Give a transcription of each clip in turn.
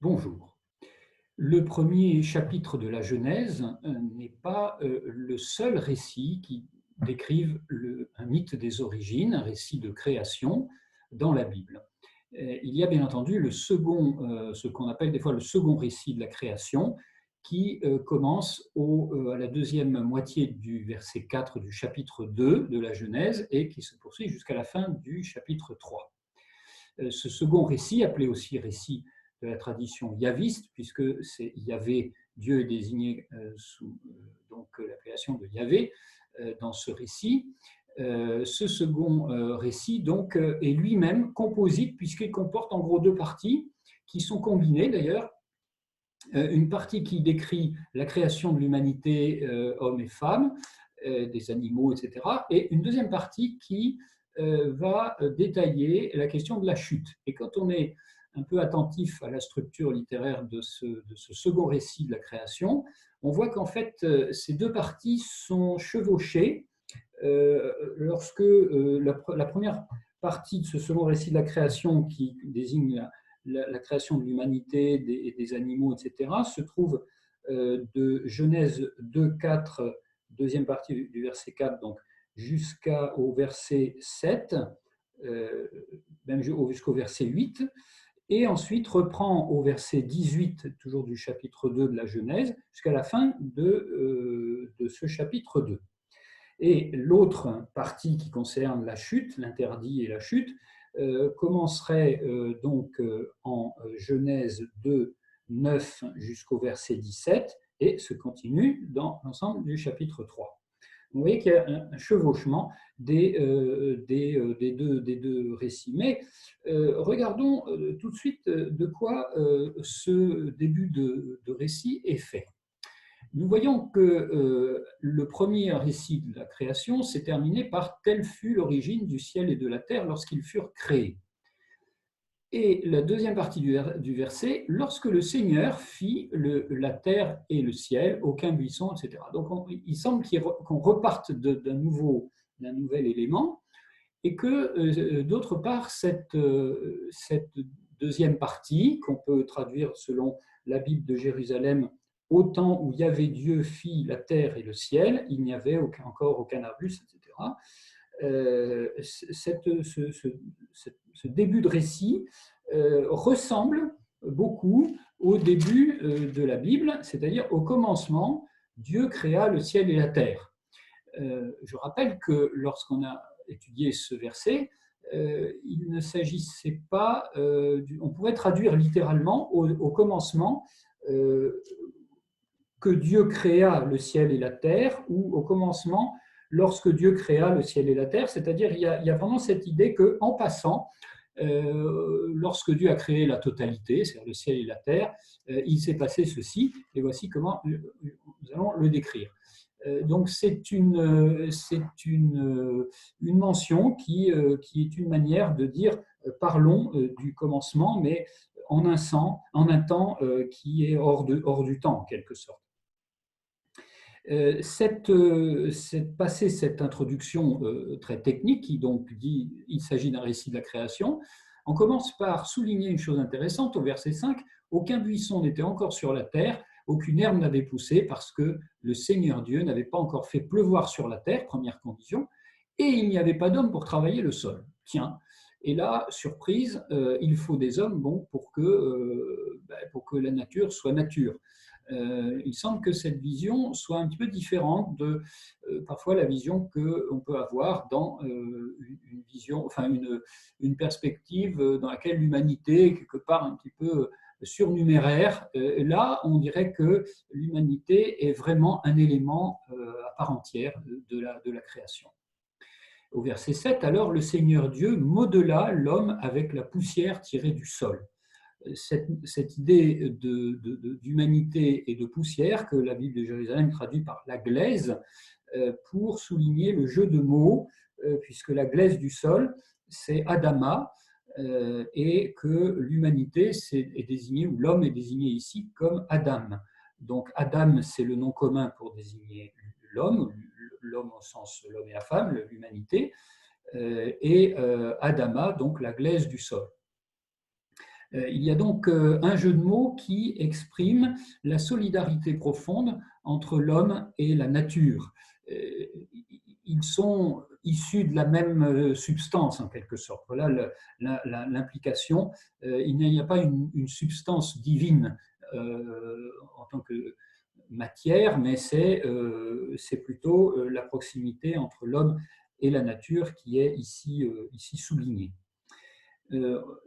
Bonjour. Le premier chapitre de la Genèse n'est pas le seul récit qui décrive un mythe des origines, un récit de création dans la Bible. Il y a bien entendu le second, ce qu'on appelle des fois le second récit de la création, qui commence à la deuxième moitié du verset 4 du chapitre 2 de la Genèse et qui se poursuit jusqu'à la fin du chapitre 3. Ce second récit, appelé aussi récit de la tradition yaviste, puisque c'est Yahvé, Dieu est désigné sous donc l'appellation de Yahvé dans ce récit. Ce second récit donc est lui-même composite, puisqu'il comporte en gros deux parties qui sont combinées d'ailleurs. Une partie qui décrit la création de l'humanité, hommes et femmes, des animaux, etc. Et une deuxième partie qui va détailler la question de la chute. Et quand on est un peu attentif à la structure littéraire de ce second récit de la création, on voit qu'en fait, ces deux parties sont chevauchées lorsque la première partie de ce second récit de la création, qui désigne la création de l'humanité, des animaux, etc., se trouve de Genèse 2, 4, deuxième partie du verset 4, donc jusqu'au verset 7, même jusqu'au verset 8, et ensuite reprend au verset 18, toujours du chapitre 2 de la Genèse, jusqu'à la fin de ce chapitre 2. Et l'autre partie qui concerne la chute, l'interdit et la chute, commencerait donc en Genèse 2, 9 jusqu'au verset 17 et se continue dans l'ensemble du chapitre 3. Vous voyez qu'il y a un chevauchement des deux récits. Mais regardons tout de suite de quoi ce début de récit est fait. Nous voyons que le premier récit de la création s'est terminé par « Telle fut l'origine du ciel et de la terre lorsqu'ils furent créés ». Et la deuxième partie du verset, « Lorsque le Seigneur fit la terre et le ciel, aucun buisson, etc. » Donc il semble qu'on reparte d'un nouvel élément et que d'autre part, cette deuxième partie, qu'on peut traduire selon la Bible de Jérusalem, au temps où Yahvé Dieu fit la terre et le ciel, il n'y avait encore aucun arbuste, etc. Ce début de récit ressemble beaucoup au début de la Bible, c'est-à-dire au commencement, Dieu créa le ciel et la terre. Je rappelle que lorsqu'on a étudié ce verset, il ne s'agissait pas, on pourrait traduire littéralement au commencement que Dieu créa le ciel et la terre, ou au commencement, lorsque Dieu créa le ciel et la terre, c'est-à-dire il y a vraiment cette idée qu'en passant, lorsque Dieu a créé la totalité, c'est-à-dire le ciel et la terre, il s'est passé ceci, et voici comment nous allons le décrire. Donc c'est une mention qui est une manière de dire parlons du commencement, mais en un temps qui est hors du temps, en quelque sorte. Passé cette introduction très technique qui donc dit il s'agit d'un récit de la création, on commence par souligner une chose intéressante au verset 5, aucun buisson n'était encore sur la terre, aucune herbe n'avait poussé parce que le Seigneur Dieu n'avait pas encore fait pleuvoir sur la terre, première condition, et il n'y avait pas d'homme pour travailler le sol. Tiens, et là, surprise, il faut des hommes pour que la nature soit nature. Il semble que cette vision soit un petit peu différente de parfois la vision qu'on peut avoir dans une perspective dans laquelle l'humanité est quelque part un petit peu surnuméraire. Là, on dirait que l'humanité est vraiment un élément à part entière de la création. Au verset 7, alors le Seigneur Dieu modela l'homme avec la poussière tirée du sol. Cette idée d'humanité et de poussière que la Bible de Jérusalem traduit par la glaise pour souligner le jeu de mots, puisque la glaise du sol, c'est Adama, et que l'humanité est désignée, ou l'homme est désigné ici comme Adam. Donc Adam, c'est le nom commun pour désigner l'homme au sens l'homme et la femme, l'humanité, et Adama, donc la glaise du sol. Il y a donc un jeu de mots qui exprime la solidarité profonde entre l'homme et la nature. Ils sont issus de la même substance, en quelque sorte. Voilà l'implication. Il n'y a pas une substance divine en tant que matière, mais c'est plutôt la proximité entre l'homme et la nature qui est ici soulignée.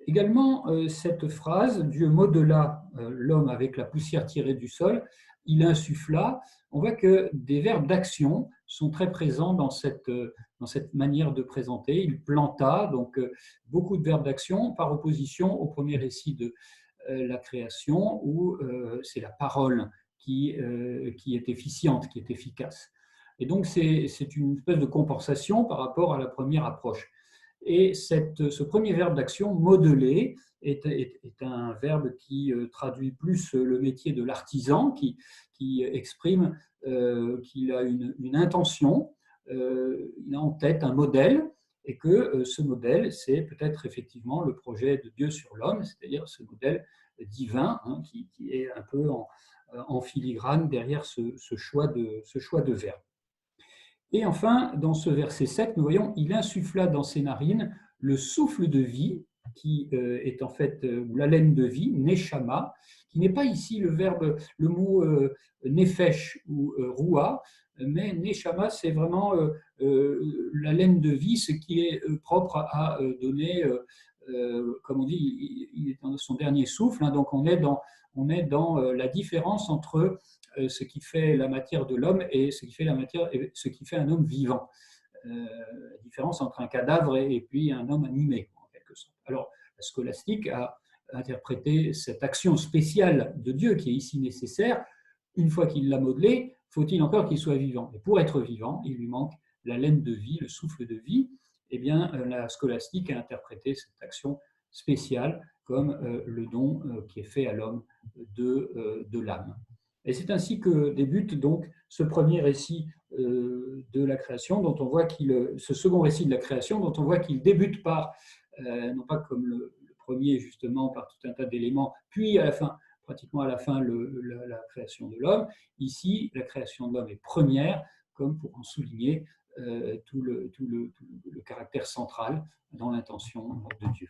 Également, cette phrase, Dieu modela l'homme avec la poussière tirée du sol, il insuffla, on voit que des verbes d'action sont très présents dans cette manière de présenter. Il planta, donc beaucoup de verbes d'action par opposition au premier récit de la création où c'est la parole qui est efficiente, qui est efficace. Et donc c'est une espèce de compensation par rapport à la première approche. Et ce premier verbe d'action, modeler, est un verbe qui traduit plus le métier de l'artisan, qui exprime qu'il a une intention, il a en tête un modèle, et que ce modèle, c'est peut-être effectivement le projet de Dieu sur l'homme, c'est-à-dire ce modèle divin qui est un peu en filigrane derrière ce choix de verbe. Et enfin, dans ce verset 7, nous voyons, il insuffla dans ses narines le souffle de vie, qui est en fait l'haleine de vie, neshama, qui n'est pas ici le mot nefesh ou roua, mais neshama, c'est vraiment l'haleine de vie, ce qui est propre à donner, comme on dit, il est dans son dernier souffle, donc on est dans la différence entre ce qui fait la matière de l'homme et ce qui fait un homme vivant. La différence entre un cadavre et puis un homme animé, en quelque sorte. Alors, la scolastique a interprété cette action spéciale de Dieu qui est ici nécessaire. Une fois qu'il l'a modelé, faut-il encore qu'il soit vivant? Et pour être vivant, il lui manque la laine de vie, le souffle de vie. Eh bien, la scolastique a interprété cette action spéciale comme le don qui est fait à l'homme de l'âme. Et c'est ainsi que débute donc ce premier récit de la création, ce second récit de la création, dont on voit qu'il débute par, non pas comme le premier justement, par tout un tas d'éléments, puis à la fin, pratiquement à la fin, la création de l'homme. Ici, la création de l'homme est première, comme pour en souligner tout le caractère central dans l'intention de Dieu.